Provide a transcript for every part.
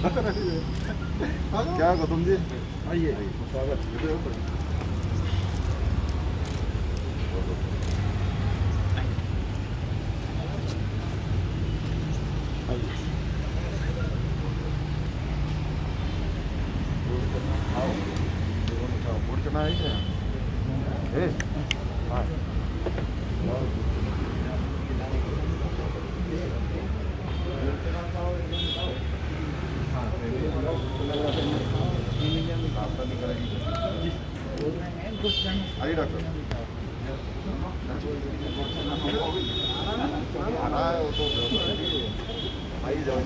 क्या गौतम जी, आइए। स्वागत। बोर्ड करना है क्या? हाँ। आइए डॉक्टर। आना है वो तो आइए जाओ।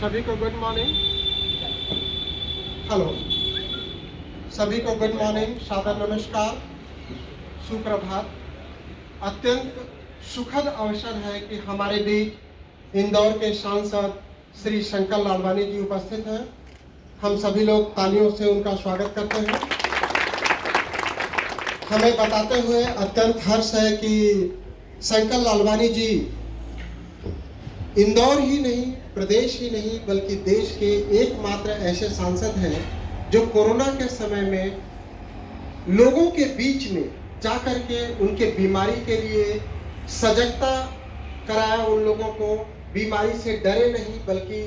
सभी को गुड मॉर्निंग। हेलो, सभी को गुड मॉर्निंग, सादर नमस्कार, सुप्रभात। अत्यंत सुखद अवसर है कि हमारे बीच इंदौर के सांसद श्री शंकर लालवानी जी उपस्थित हैं। हम सभी लोग तालियों से उनका स्वागत करते हैं। हमें बताते हुए अत्यंत हर्ष है कि शंकर लालवानी जी इंदौर ही नहीं, प्रदेश ही नहीं, बल्कि देश के एकमात्र ऐसे सांसद हैं जो कोरोना के समय में लोगों के बीच में जाकर के उनके बीमारी के लिए सजगता कराया। उन लोगों को बीमारी से डरे नहीं, बल्कि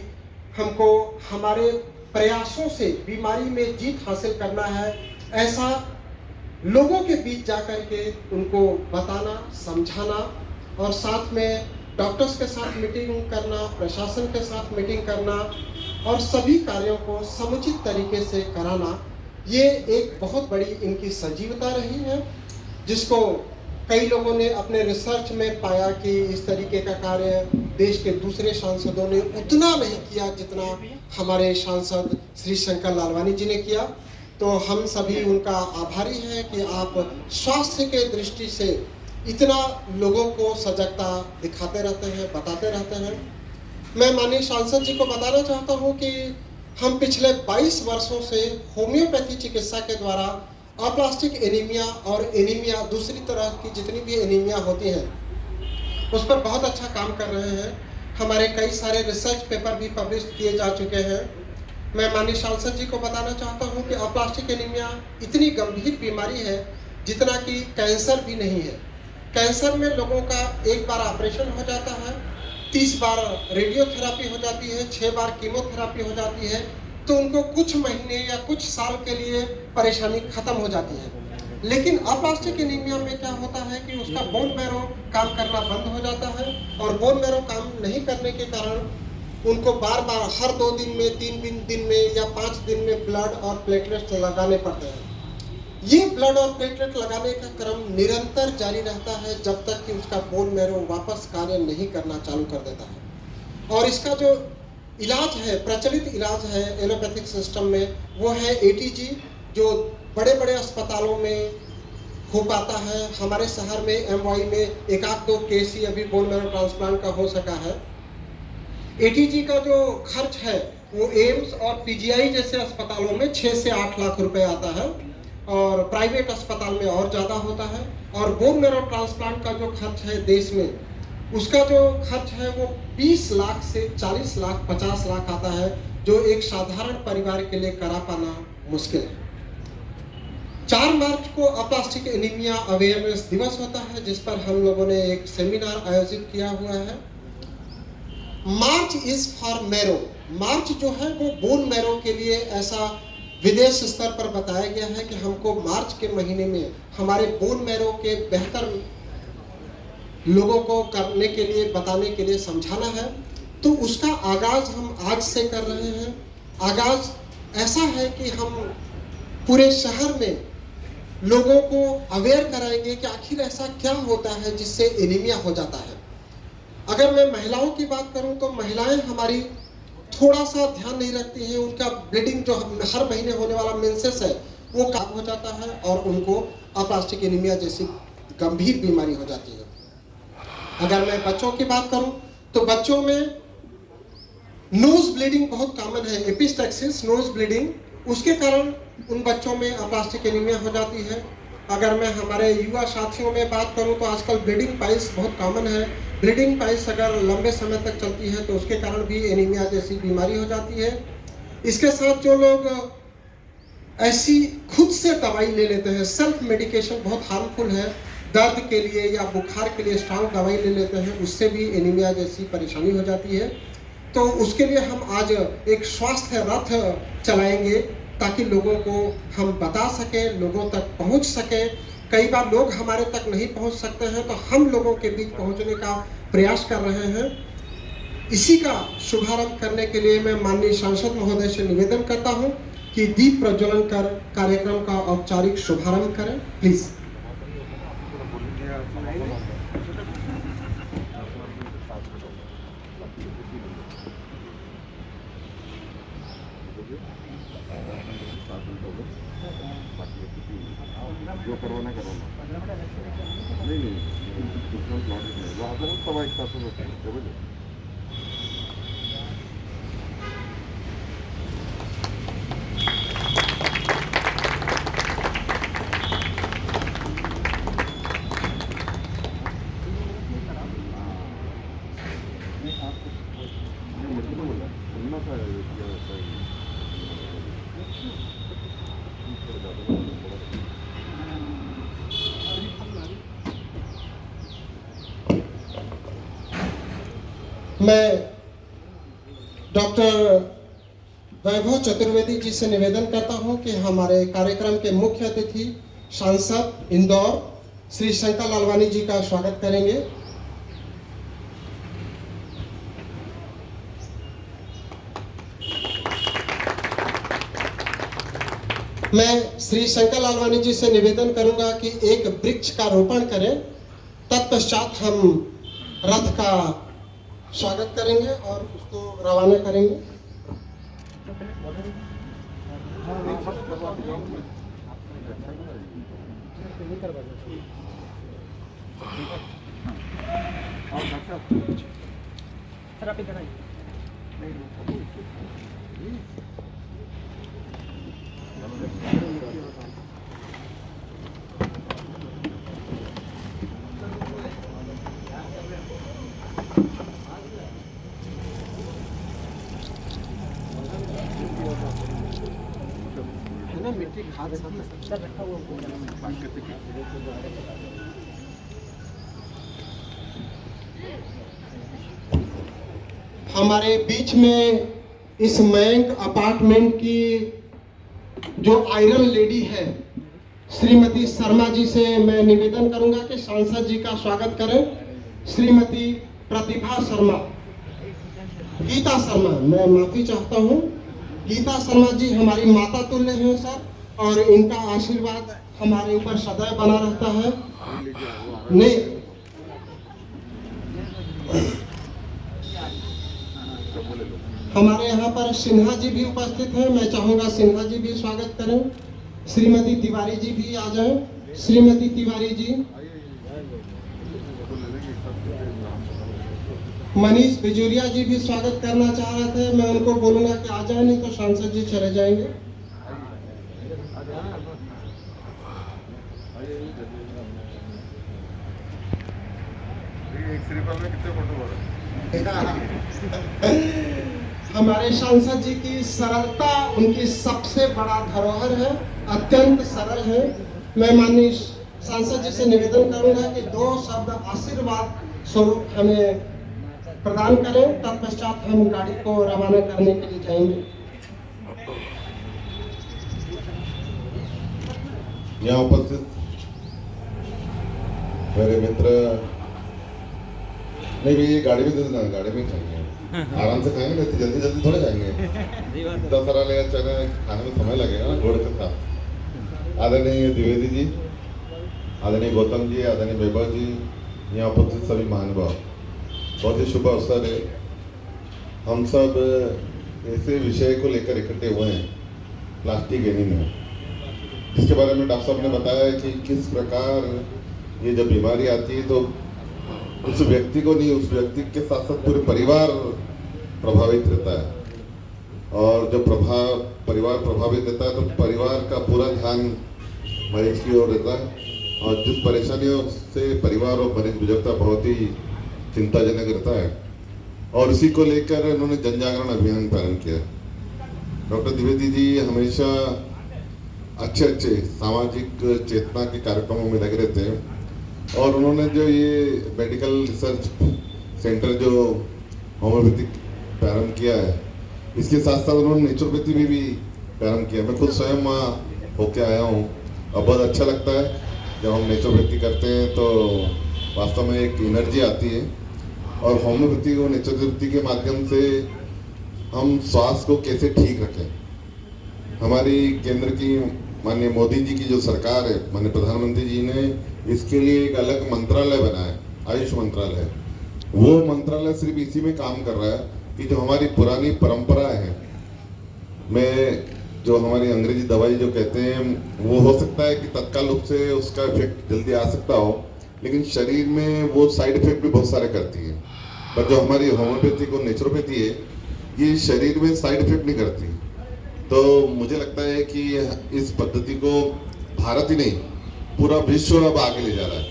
हमको हमारे प्रयासों से बीमारी में जीत हासिल करना है, ऐसा लोगों के बीच जाकर के उनको बताना, समझाना और साथ में डॉक्टर्स के साथ मीटिंग करना, प्रशासन के साथ मीटिंग करना और सभी कार्यों को समुचित तरीके से कराना, ये एक बहुत बड़ी इनकी सजीवता रही है, जिसको कई लोगों ने अपने रिसर्च में पाया कि इस तरीके का कार्य देश के दूसरे सांसदों ने उतना नहीं किया जितना हमारे सांसद श्री शंकर लालवानी जी ने किया। तो हम सभी उनका आभारी हैं कि आप स्वास्थ्य के दृष्टि से इतना लोगों को सजगता दिखाते रहते हैं, बताते रहते हैं। मैं माननीय सांसद जी को बताना चाहता हूं कि हम पिछले 22 वर्षों से होम्योपैथी चिकित्सा के द्वारा अप्लास्टिक एनीमिया और एनीमिया, दूसरी तरह की जितनी भी एनीमिया होती हैं, उस पर बहुत अच्छा काम कर रहे हैं। हमारे कई सारे रिसर्च पेपर भी पब्लिश किए जा चुके हैं। मैं माननीय सांसद जी को बताना चाहता हूं कि अप्लास्टिक एनीमिया इतनी गंभीर बीमारी है जितना कि कैंसर भी नहीं है। कैंसर में लोगों का एक बार ऑपरेशन हो जाता है, 30 बार रेडियोथेरापी हो जाती है, 6 बार कीमोथेरापी हो जाती है, तो उनको कुछ महीने या कुछ साल के लिए परेशानी खत्म हो जाती है। लेकिन अप्लास्टिक एनीमिया में क्या होता है कि उसका बोन मैरो काम करना बंद हो जाता है और बोन मैरो काम नहीं करने के कारण उनको बार बार हर 2 दिन में, 3 दिन में या 5 दिन में ब्लड और प्लेटलेट्स लगाने पड़ते हैं। ये ब्लड और प्लेटलेट लगाने का क्रम निरंतर जारी रहता है जब तक कि उसका बोन मैरो वापस कार्य नहीं करना चालू कर देता है। और इसका जो इलाज है, प्रचलित इलाज है एलोपैथिक सिस्टम में, वो है एटीजी, जो बड़े बड़े अस्पतालों में हो पाता है। हमारे शहर में एमवाई में 1-2 केस ही अभी बोन मैरो ट्रांसप्लांट का हो सका है। एटीजी का जो खर्च है वो एम्स और पीजीआई जैसे अस्पतालों में 6 से 8 लाख रुपए आता है और प्राइवेट अस्पताल में और ज़्यादा होता है। और बोन मैरो ट्रांसप्लांट का जो खर्च है देश में, उसका जो खर्च है वो 20 लाख से 40 लाख 50 लाख आता है, जो एक साधारण परिवार के लिए करा पाना मुश्किल है। 4 मार्च को अप्लास्टिक एनीमिया अवेयरनेस दिवस होता है, जिस पर हम लोगों ने एक सेमिनार आयोजित किया हुआ है। मार्च इज फॉर मैरो, मार्च जो है वो बोन मैरो के लिए ऐसा विदेश स्तर पर बताया गया है कि हमको मार्च के महीने में हमारे बोन मैरो के बेहतर लोगों को करने के लिए, बताने के लिए, समझाना है। तो उसका आगाज हम आज से कर रहे हैं। आगाज ऐसा है कि हम पूरे शहर में लोगों को अवेयर कराएंगे कि आखिर ऐसा क्या होता है जिससे एनीमिया हो जाता है। अगर मैं महिलाओं की बात करूं तो महिलाएं हमारी थोड़ा सा ध्यान नहीं रखती हैं। उनका ब्लीडिंग जो हर महीने होने वाला मेंसेस है वो कम हो जाता है और उनको अप्लास्टिक एनीमिया जैसी गंभीर बीमारी हो जाती है। अगर मैं बच्चों की बात करूं तो बच्चों में नोज ब्लीडिंग बहुत कॉमन है, एपिस्टैक्सिस नोज ब्लीडिंग, उसके कारण उन बच्चों में अप्लास्टिक एनीमिया हो जाती है। अगर मैं हमारे युवा साथियों में बात करूं तो आजकल ब्लीडिंग पाइल्स बहुत कॉमन है। ब्लीडिंग पाइल्स अगर लंबे समय तक चलती है तो उसके कारण भी एनीमिया जैसी बीमारी हो जाती है। इसके साथ जो लोग ऐसी खुद से दवाई ले लेते हैं, सेल्फ मेडिकेशन बहुत हार्मफुल है। दर्द के लिए या बुखार के लिए स्ट्रांग दवाई ले लेते हैं, उससे भी एनीमिया जैसी परेशानी हो जाती है। तो उसके लिए हम आज एक स्वास्थ्य रथ चलाएंगे ताकि लोगों को हम बता सकें, लोगों तक पहुंच सकें। कई बार लोग हमारे तक नहीं पहुंच सकते हैं तो हम लोगों के बीच पहुंचने का प्रयास कर रहे हैं। इसी का शुभारंभ करने के लिए मैं माननीय सांसद महोदय से निवेदन करता हूं कि दीप प्रज्वलन कर कार्यक्रम का औपचारिक शुभारंभ करें, प्लीज। जो करवाना करवाना नहीं दूसरा प्लॉट नहीं वो आता है सवा 1 साल समझ। मैं डॉक्टर वैभव चतुर्वेदी जी से निवेदन करता हूं कि हमारे कार्यक्रम के मुख्य अतिथि सांसद इंदौर श्री शंकर लालवानी जी का स्वागत करेंगे। मैं श्री शंकर लालवानी जी से निवेदन करूंगा कि एक वृक्ष का रोपण करें, तत्पश्चात हम रथ का स्वागत करेंगे और उसको रवाना करेंगे। मिट्टी खाद रखा हुआ हमारे बीच में इस मयंक अपार्टमेंट की जो आयरन लेडी है श्रीमती शर्मा जी से मैं निवेदन करूंगा कि सांसद जी का स्वागत करें। श्रीमती प्रतिभा शर्मा, गीता शर्मा, मैं माफी चाहता हूं। गीता शर्मा जी हमारी माता तुल्य हैं सर, और इनका आशीर्वाद हमारे ऊपर सदैव बना रहता है। नहीं, हमारे यहाँ पर सिन्हा जी भी उपस्थित हैं, मैं चाहूंगा सिन्हा जी भी स्वागत करें। श्रीमती तिवारी जी भी आ जाएं। श्रीमती तिवारी जी, मनीष बिजुरिया जी भी स्वागत करना चाह रहे थे, मैं उनको बोलूंगा कि आ जाए, नहीं तो सांसद जी चले जाएंगे। कितने फोटो हमारे सांसद जी की सरलता उनकी सबसे बड़ा धरोहर है, अत्यंत सरल है। मैं माननीय सांसद जी से निवेदन करूंगा कि 2 शब्द आशीर्वाद स्वरूप हमें प्रदान करें, तत्पश्चात हम गाड़ी को रवाना करने के लिए जाएंगे। यहाँ उपस्थित मेरे मित्र, नहीं भैया ये गाड़ी में दे देना, गाड़ी में खाएंगे, आराम से खाएंगे, जल्दी जल्दी थोड़े खाएंगे। इतना सारा लेगा चना, खाने में समय लगेगा ना, घोड़े के साथ। आदरणीय द्विवेदी जी, आदरणीय गौतम जी, आदरणीय वैभव जी, यहाँ उपस्थित सभी महानुभाव, बहुत ही शुभ अवसर है। हम सब ऐसे विषय को लेकर इकट्ठे हुए हैं, प्लास्टिक एनीमिया, जिसके बारे में डॉक्टर साहब ने बताया कि किस प्रकार ये जब बीमारी आती है तो उस व्यक्ति को नहीं, उस व्यक्ति के साथ साथ पूरे परिवार प्रभावित रहता है। और जब परिवार प्रभावित रहता है तो परिवार का पूरा ध्यान मरीज की ओर रहता है और जिस परेशानियों से परिवार और मरीज गुजरता बहुत ही चिंताजनक रहता है और इसी को लेकर इन्होंने जन जागरण अभियान प्रारंभ किया। डॉक्टर द्विवेदी जी हमेशा अच्छे अच्छे सामाजिक चेतना के कार्यक्रमों में लगे रहते हैं और उन्होंने जो ये मेडिकल रिसर्च सेंटर जो होम्योपैथिक प्रारंभ किया है, इसके साथ साथ उन्होंने नेचुरोपैथी भी प्रारंभ किया। मैं खुद स्वयं वहाँ होके आया हूँ और बहुत अच्छा लगता है जब हम नेचुरोपैथी करते हैं तो वास्तव में एक एनर्जी आती है और होम्योपैथी और नेचुरोपैथी के माध्यम से हम स्वास्थ्य को कैसे ठीक रखें। हमारी केंद्र की माननीय मोदी जी की जो सरकार है, माननीय प्रधानमंत्री जी ने इसके लिए एक अलग मंत्रालय बनाया, आयुष मंत्रालय। वो मंत्रालय सिर्फ इसी में काम कर रहा है कि जो हमारी पुरानी परंपराएं हैं, में जो हमारी अंग्रेजी दवाई जो कहते हैं वो हो सकता है कि तत्काल रूप से उसका इफेक्ट जल्दी आ सकता हो, लेकिन शरीर में वो साइड इफेक्ट भी बहुत सारे करती है। पर जो हमारी होम्योपैथिक और नेचुरोपैथी है ये शरीर में साइड इफेक्ट नहीं करती। तो मुझे लगता है कि इस पद्धति को भारत ही नहीं पूरा विश्व अब आगे ले जा रहा है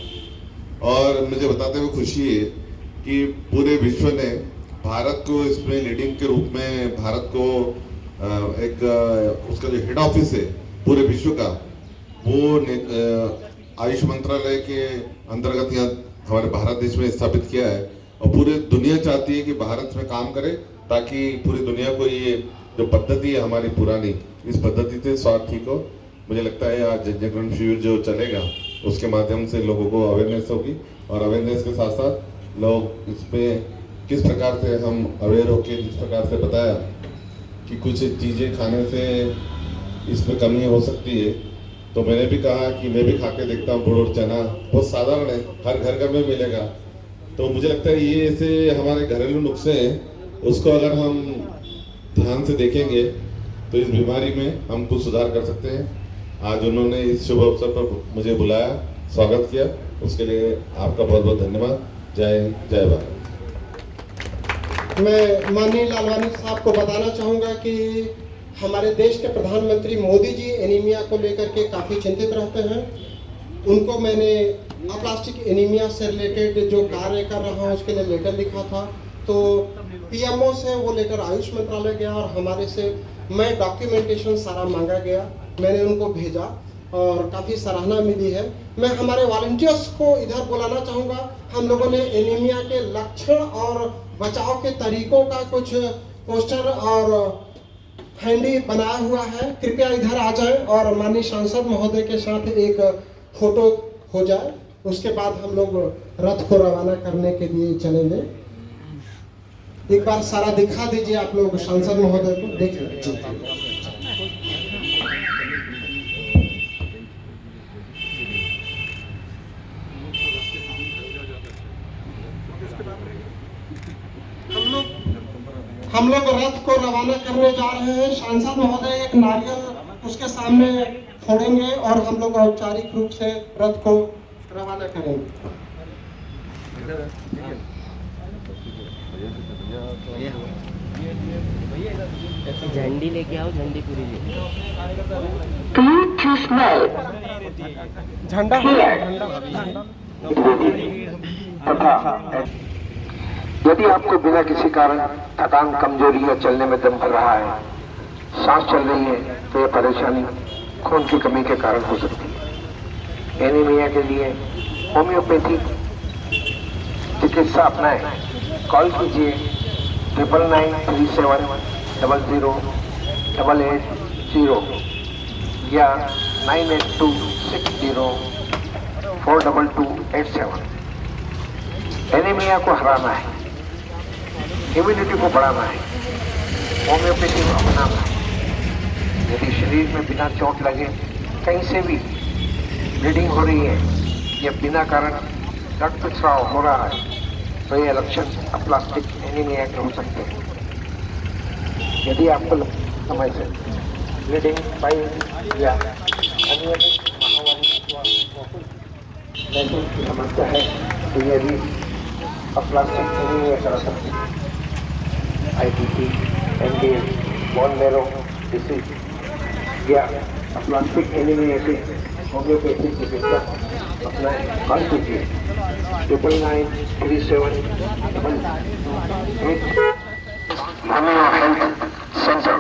और मुझे बताते हुए खुशी है कि पूरे विश्व ने भारत को इसमें लीडिंग के रूप में भारत को एक उसका जो हेड ऑफिस है पूरे विश्व का वो आयुष मंत्रालय के अंतर्गत यहाँ हमारे भारत देश में स्थापित किया है और पूरे दुनिया चाहती है कि भारत में काम करे ताकि पूरी दुनिया को ये जो पद्धति है हमारी पुरानी, इस पद्धति से स्वास्थ्य ठीक हो। मुझे लगता है आज जन जागरण शिविर जो चलेगा उसके माध्यम से लोगों को अवेयरनेस होगी और अवेयरनेस के साथ साथ लोग इस पे किस प्रकार से हम अवेयर होकर जिस प्रकार से बताया कि कुछ चीज़ें खाने से इसमें कमी हो सकती है, तो मैंने भी कहा कि मैं भी खा के देखता हूँ। गुड़ और चना बहुत साधारण है, हर घर में मिलेगा। तो मुझे लगता है ये ऐसे हमारे घरेलू नुस्खे हैं, उसको अगर हम ध्यान से देखेंगे तो इस बीमारी में हम कुछ सुधार कर सकते हैं। आज उन्होंने इस शुभ अवसर पर मुझे बुलाया, स्वागत किया, उसके लिए आपका बहुत बहुत धन्यवाद। जय हिंद, जय भारत। मैं माननीय लालवानी साहब को बताना चाहूँगा कि हमारे देश के प्रधानमंत्री मोदी जी एनीमिया को लेकर के काफ़ी चिंतित रहते हैं। उनको मैंने अप्लास्टिक एनीमिया से रिलेटेड जो कार्य कर रहा हूँ उसके लिए लेटर लिखा था, तो पीएमओ से वो लेटर आयुष मंत्रालय गया और हमारे से मैं डॉक्यूमेंटेशन सारा मांगा गया, मैंने उनको भेजा और काफ़ी सराहना मिली है। मैं हमारे वॉलंटियर्स को इधर बुलाना चाहूँगा। हम लोगों ने एनीमिया के लक्षण और बचाव के तरीकों का कुछ पोस्टर और हैंडी बनाया हुआ है, कृपया इधर आ जाएं और माननीय सांसद महोदय के साथ एक फोटो हो जाए, उसके बाद हम लोग रथ को रवाना करने के लिए चलेंगे। एक बार सारा दिखा दीजिए आप लोग सांसद महोदय को, देख लीजिए। हम लोग रथ को रवाना करने जा रहे हैं। सांसद महोदय एक नारियल उसके सामने फोड़ेंगे और हम लोग औपचारिक रूप से रथ को रवाना करेंगे। झंडी लेके आओ, झंडी पूरी लेके झंडा यदि आपको बिना किसी कारण थकान, कमजोरी या चलने में दम भर रहा है, सांस चल रही है, तो यह परेशानी खून की कमी के कारण हो सकती है। एनीमिया के लिए होम्योपैथी चिकित्सा अपनाएं। कॉल कीजिए 9997008880 या 9826042287। एनीमिया को हराना है, इम्यूनिटी को बढ़ाना है, होम्योपैथी को अपनाना है। यदि शरीर में बिना चोट लगे कहीं से भी ब्लीडिंग हो रही है या बिना कारण रक्त स्राव हो रहा है, तो यह लक्षण अप्लास्टिक एनीमिया के हो सकते हैं। यदि आपको समय से ब्लीडिंग, पाइल या अनियमित माहवारी की समस्या है, तो यह भी अप्लास्टिक एनीमिया करा सकती है। IBP, MDS, bone marrow disease या प्लास्टिक एनीमिया के होम्योपैथिक चिकित्सा अपना कॉल कीजिए 993788 होमियो हेल्थ सेंटर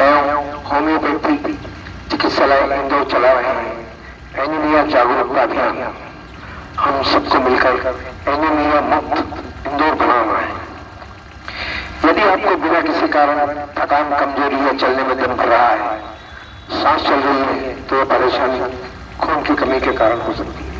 एवं होम्योपैथी चिकित्सालय इंदौर चला रहे हैं एनीमिया जागरूकता अभियान। हम सबको मिलकर एनीमिया मुक्त इंदौर बनाना है। यदि आपको बिना किसी कारण थकान, कमजोरी या चलने में दम भर रहा है, सांस चल रही है, तो यह परेशानी खून की कमी के कारण हो सकती है।